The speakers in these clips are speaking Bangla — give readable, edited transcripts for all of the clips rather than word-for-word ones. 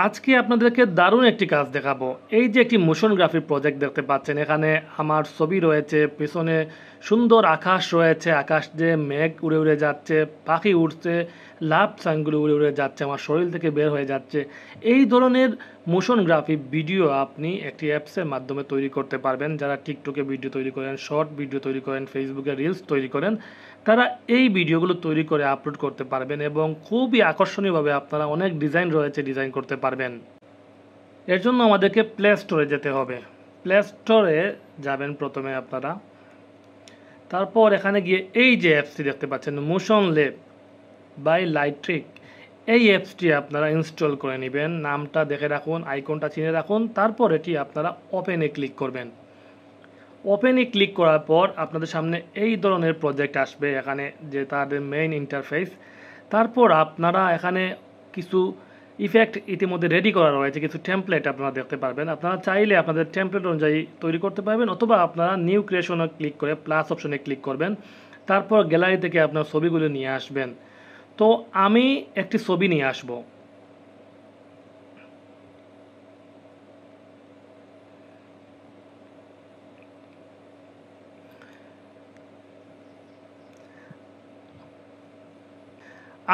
আজকে আপনাদেরকে দারুণ একটি কাজ দেখাবো। এই যে একটি মোশন গ্রাফিক প্রজেক্ট দেখতে পাচ্ছেন, এখানে আমার ছবি রয়েছে, পেছনে সুন্দর আকাশ রয়েছে, আকাশ যে মেঘ উড়ে উড়ে যাচ্ছে, পাখি উড়ছে, লাভ সাইনগুলো উড়ে উড়ে যাচ্ছে, আমার শরীর থেকে বের হয়ে যাচ্ছে। এই ধরনের মোশন গ্রাফিক ভিডিও আপনি একটি অ্যাপসের মাধ্যমে তৈরি করতে পারবেন। যারা টিকটকে ভিডিও তৈরি করেন, শর্ট ভিডিও তৈরি করেন, ফেসবুকে রিলস তৈরি করেন, তারা এই ভিডিওগুলো তৈরি করে আপলোড করতে পারবেন এবং খুবই আকর্ষণীয়ভাবে আপনারা অনেক ডিজাইন রয়েছে ডিজাইন করতে পারবেন। এর জন্য আমাদেরকে প্লে স্টোরে যেতে হবে। প্লে স্টোরে যাবেন প্রথমে আপনারা, তারপর এখানে গিয়ে এই যে অ্যাপসটি দেখতে পাচ্ছেন মোশন ল্যাব বাই লাইট্রিক, এই অ্যাপসটি আপনারা ইনস্টল করে নেবেন। নামটা দেখে রাখুন, আইকনটা চিনে রাখুন, তারপর এটি আপনারা ওপেনে ক্লিক করবেন। ওপেনে ক্লিক করার পর আপনাদের সামনে এই ধরনের প্রজেক্ট আসবে, এখানে যে তাদের মেইন ইন্টারফেস। তারপর আপনারা এখানে কিছু ইফেক্ট ইতিমধ্যে রেডি করা রয়েছে, কিছু টেমপ্লেট আপনারা দেখতে পারবেন। আপনারা চাইলে আপনাদের টেমপ্লেট অনুযায়ী তৈরি করতে পারবেন, অথবা আপনারা নিউ ক্রিয়েশনে ক্লিক করে প্লাস অপশনে ক্লিক করবেন। তারপর গ্যালারি থেকে আপনার ছবিগুলো নিয়ে আসবেন। তো আমি একটি ছবি নিয়ে আসবো।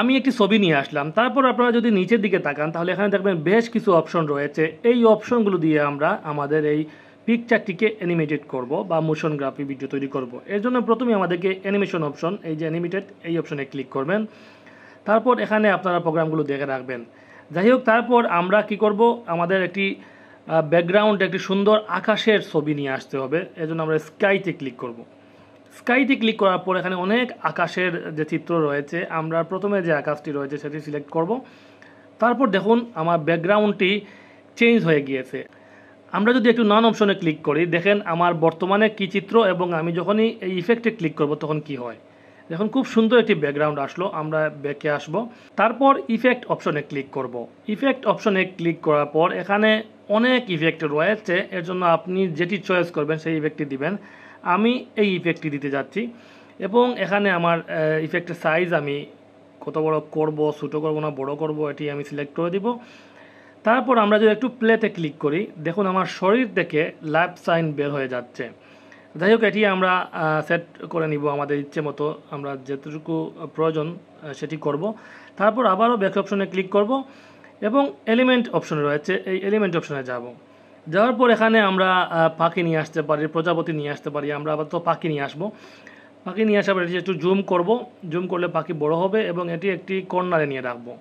আমি একটি ছবি নিয়ে আসলাম। তারপর আপনারা যদি নিচের দিকে তাকান তাহলে এখানে দেখবেন বেশ কিছু অপশন রয়েছে। এই অপশনগুলো দিয়ে আমরা আমাদের এই পিকচারটিকে অ্যানিমেটেড করব বা মোশন গ্রাফিক ভিডিও তৈরি করব। এর জন্য প্রথমে আমাদেরকে অ্যানিমেশন অপশন, এই যে অ্যানিমেটেড, এই অপশনে ক্লিক করবেন। তারপর এখানে আপনারা প্রোগ্রামগুলো দেখে রাখবেন। যাই হোক, তারপর আমরা কি করব, আমাদের একটি ব্যাকগ্রাউন্ড, একটি সুন্দর আকাশের ছবি নিয়ে আসতে হবে। এজন্য আমরা স্কাইতে ক্লিক করব। স্কাইতে ক্লিক করার পর এখানে অনেক আকাশের যে চিত্র রয়েছে, আমরা প্রথমে যে আকাশটি রয়েছে সেটি সিলেক্ট করব। তারপর দেখুন আমার ব্যাকগ্রাউন্ডটি চেঞ্জ হয়ে গিয়েছে। আমরা যদি একটু নান অপশনে ক্লিক করি, দেখেন আমার বর্তমানে কি চিত্র এবং আমি যখনই এই ইফেক্টে ক্লিক করব তখন কি হয়। দেখুন খুব সুন্দর একটি ব্যাকগ্রাউন্ড আসলো। আমরা ব্যাকে আসব, তারপর ইফেক্ট অপশনে ক্লিক করব। ইফেক্ট অপশনে ক্লিক করার পর এখানে অনেক ইফেক্ট রয়েছে, এর জন্য আপনি যেটি চয়েস করবেন সেই ইফেক্টটি দিবেন। আমি এই ইফেক্টটি দিতে যাচ্ছি এবং এখানে আমার ইফেক্টের সাইজ আমি কত বড় করব, ছোটো করব না বড় করব, এটি আমি সিলেক্ট করে দিব। তারপর আমরা যদি একটু প্লেতে ক্লিক করি, দেখুন আমার শরীর থেকে লাইভ সাইন বের হয়ে যাচ্ছে। যাই হোক, এটি আমরা সেট করে নিব আমাদের ইচ্ছে মতো, আমরা যেটুকু প্রয়োজন সেটি করব। তারপর আবারও ব্যাক অপশনে ক্লিক করব এবং এলিমেন্ট অপশনে রয়েছে, এই এলিমেন্ট অপশনে যাব। যাওয়ার পর এখানে আমরা পাখি নিয়ে আসতে পারি, প্রজাপতি নিয়ে আসতে পারি। আমরা আবার তো পাখি নিয়ে আসবো। পাখি নিয়ে আসার পর এটি একটু জুম করব। জুম করলে পাখি বড় হবে এবং এটি একটি কর্নারে নিয়ে রাখবো।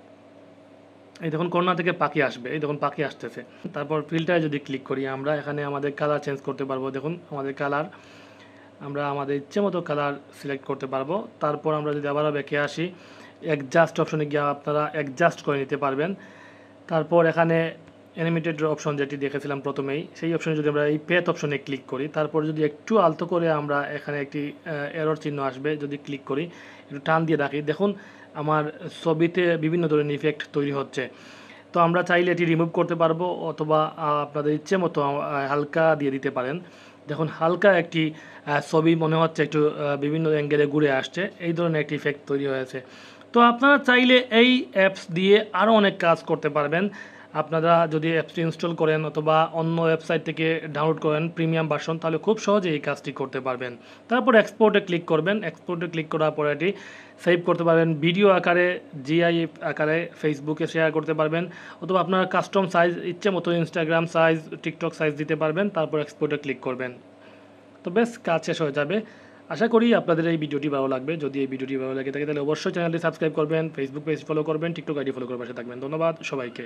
এই দেখুন কর্নার থেকে পাখি আসবে, এই দেখুন পাখি আসতেছে। তারপর ফিল্টারে যদি ক্লিক করি, আমরা এখানে আমাদের কালার চেঞ্জ করতে পারবো। দেখুন আমাদের কালার, আমরা আমাদের ইচ্ছে মতো কালার সিলেক্ট করতে পারবো। তারপর আমরা যদি আবারও ব্যাকে আসি, অ্যাডজাস্ট অপশনে গিয়ে আপনারা অ্যাডজাস্ট করে নিতে পারবেন। তারপর এখানে অ্যানিমেটেড অপশন যেটি দেখেছিলাম প্রথমেই, সেই অপশনে যদি আমরা এই পেথ অপশনে ক্লিক করি, তারপর যদি একটু আলতো করে আমরা এখানে একটি এরর চিহ্ন আসবে, যদি ক্লিক করি, একটু টান দিয়ে রাখি, দেখুন আমার ছবিতে বিভিন্ন ধরনের ইফেক্ট তৈরি হচ্ছে। তো আমরা চাইলে এটি রিমুভ করতে পারবো, অথবা আপনাদের ইচ্ছে মতো হালকা দিয়ে দিতে পারেন। দেখুন হালকা একটি ছবি মনে হচ্ছে একটু বিভিন্ন অ্যাঙ্গেলে ঘুরে আসছে, এই ধরনের একটি ইফেক্ট তৈরি হয়েছে। তো আপনারা চাইলে এই অ্যাপস দিয়ে আরও অনেক কাজ করতে পারবেন। আপনারা যদি অ্যাপসটি ইনস্টল করেন অথবা অন্য ওয়েবসাইট থেকে ডাউনলোড করেন প্রিমিয়াম ভার্সন, তাহলে খুব সহজে এই কাজটি করতে পারবেন। তারপর এক্সপোর্টে ক্লিক করবেন। এক্সপোর্টে ক্লিক করার পরে এটি সেভ করতে পারবেন ভিডিও আকারে, জিআইএফ আকারে ফেসবুকে শেয়ার করতে পারবেন, অথবা আপনার কাস্টম সাইজ ইচ্ছে মতো ইনস্টাগ্রাম সাইজ, টিকটক সাইজ দিতে পারবেন। তারপর এক্সপোর্টে ক্লিক করবেন, তো বেশ কাজ শেষ হয়ে যাবে। আশা করি আপনাদের এই ভিডিওটি ভালো লাগবে। যদি এই ভিডিওটি ভালো লাগে থাকে তাহলে অবশ্যই চ্যানেলটি সাবস্ক্রাইব করবেন, ফেসবুক পেজ ফলো করবেন, টিকটক আইডি ফলো করে পাশে থাকবেন। ধন্যবাদ সবাইকে।